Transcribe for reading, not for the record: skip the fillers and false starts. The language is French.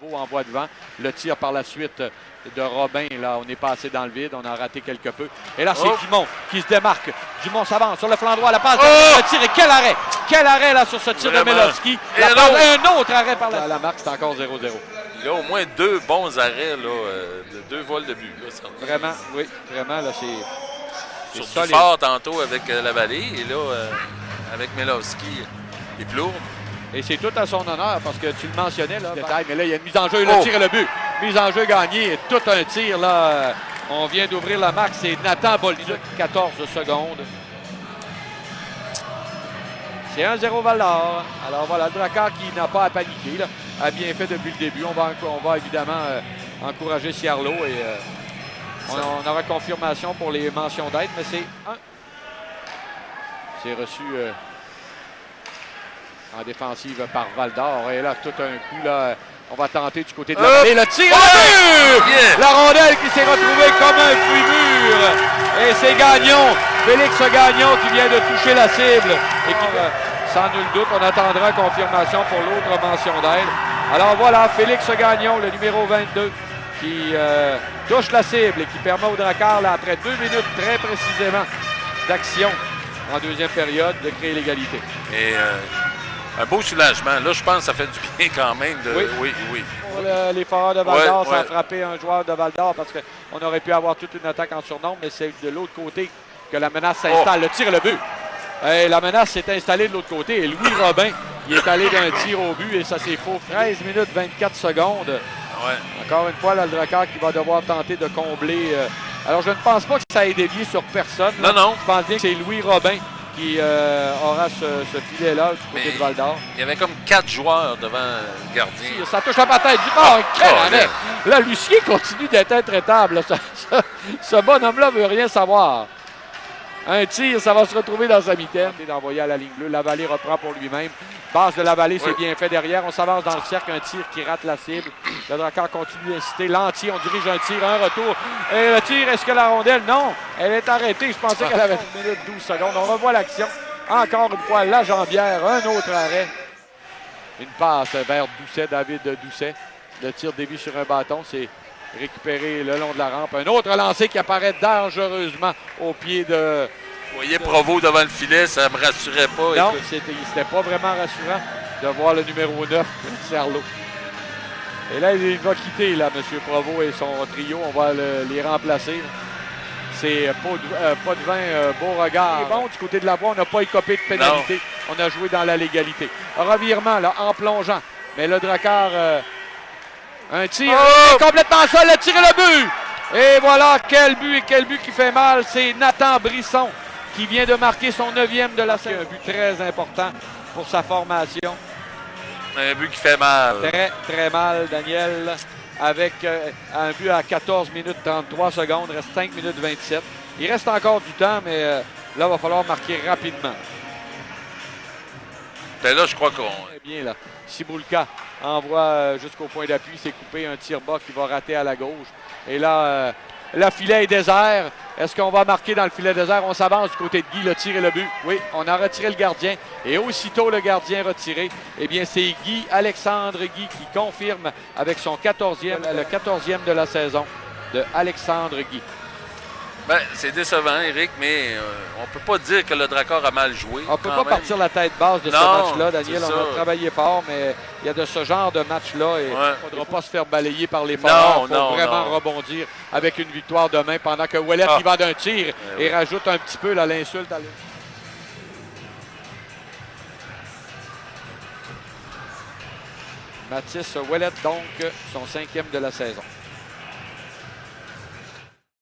Provo envoie devant. Le tir par la suite de Robin. Là, on est passé dans le vide. On a raté quelque peu. Et là, c'est Dumont qui se démarque. Dumont s'avance sur le flanc droit. La passe de tir. Et quel arrêt! Quel arrêt là sur ce tir de Melowski. Et un autre arrêt par la marque. C'est encore 0-0. Il y a au moins 2 bons arrêts, là, 2 vols de but. Là, vraiment, oui. Vraiment, là, c'est sur Dufort tantôt avec Lavallée. Et là, avec Melowski et Plourde. Et c'est tout à son honneur parce que tu le mentionnais, là. Mais là, il y a une mise en jeu, le tir et le but. Mise en jeu gagnée et tout un tir, là. On vient d'ouvrir la marque, c'est Nathan Bolduc, 14 secondes. C'est 1-0 Val-d'Or. Alors voilà, le Drakkar qui n'a pas à paniquer, là, a bien fait depuis le début. On va évidemment encourager Ciarlo et on aura confirmation pour les mentions d'aide, mais c'est c'est reçu en défensive par Val-d'Or. Et là, tout un coup, là, on va tenter du côté de la vallée. Le tir! La rondelle qui s'est retrouvée comme un fruit mûr. Et c'est Gagnon, Félix Gagnon qui vient de toucher la cible. Et qui, sans nul doute, on attendra confirmation pour l'autre mention d'aide. Alors voilà, Félix Gagnon, le numéro 22, qui touche la cible et qui permet au Drakkar, là, après 2 minutes très précisément d'action en deuxième période, de créer l'égalité. Et un beau soulagement. Là, je pense que ça fait du bien quand même. Oui. Les foreurs de Val-d'Or, ça a frappé un joueur de Val-d'Or parce qu'on aurait pu avoir toute une attaque en surnombre, mais c'est de l'autre côté que la menace s'installe. Le tir et le but. Et la menace s'est installée de l'autre côté et Louis Robin, il est allé d'un tir au but et ça s'est faux. 13 minutes 24 secondes. Ouais. Encore une fois, là, le Drakkar qui va devoir tenter de combler. Alors, je ne pense pas que ça ait dévié sur personne. Là. Non. Je pense bien que c'est Louis Robin qui aura ce filet-là du côté de Val-d'Or. Il y avait comme 4 joueurs devant le gardien. Ça touche la patate du bord. Là, Lucien continue d'être intraitable. Ce bonhomme-là ne veut rien savoir. Un tir, ça va se retrouver dans sa mitaine. Et d'envoyer à la ligne bleue. Lavallée reprend pour lui-même. Base de Lavallée, c'est bien fait derrière. On s'avance dans le cercle. Un tir qui rate la cible. Le Drakkar continue d'inciter. L'entier, on dirige un tir, un retour. Et le tir, est-ce que la rondelle? Non. Elle est arrêtée. Je pensais qu'elle avait 1 minute 12 secondes. On revoit l'action. Encore une fois, la jambière. Un autre arrêt. Une passe vers Doucet, David Doucet. Le tir dévie sur un bâton. C'est récupéré le long de la rampe. Un autre lancé qui apparaît dangereusement au pied de... Vous voyez Provo devant le filet, ça ne me rassurait pas. Non, c'était pas vraiment rassurant de voir le numéro 9, Ciarlo. Et là, il va quitter, là, M. Provo et son trio. On va les remplacer. C'est Potvin, Beauregard. Bon, du côté de la voie, on n'a pas écopé de pénalité. Non. On a joué dans la légalité. Revirement, là, en plongeant. Mais le Drakkar, un tir complètement seul, le tir et le but! Et voilà, quel but qui fait mal. C'est Nathan Brisson qui vient de marquer son 9e de la saison. Un but très important pour sa formation. Un but qui fait mal. Très, très mal, Daniel. Avec un but à 14 minutes 33 secondes. Il reste 5 minutes 27. Il reste encore du temps, mais là, il va falloir marquer rapidement. Ben là, je crois qu'on... Bien, là. Cibulka envoie jusqu'au point d'appui. C'est coupé, un tir bas qui va rater à la gauche. Et là, le filet est désert. Est-ce qu'on va marquer dans le filet désert? On s'avance du côté de Guy, le tir et le but. Oui, on a retiré le gardien. Et aussitôt le gardien retiré, eh bien, c'est Alexandre Guy qui confirme avec son 14e, le 14e de la saison de Alexandre Guy. Ben, c'est décevant, Éric, mais on ne peut pas dire que le Drakkar a mal joué. On ne peut pas partir la tête basse de ce match-là, Daniel. On a travaillé fort, mais il y a de ce genre de match-là et il ne faudra pas se faire balayer par les foreurs. Il faut vraiment rebondir avec une victoire demain pendant que Ouellet y va d'un tir et rajoute un petit peu l'insulte à lui. Mathis Ouellet, donc, son 5e de la saison.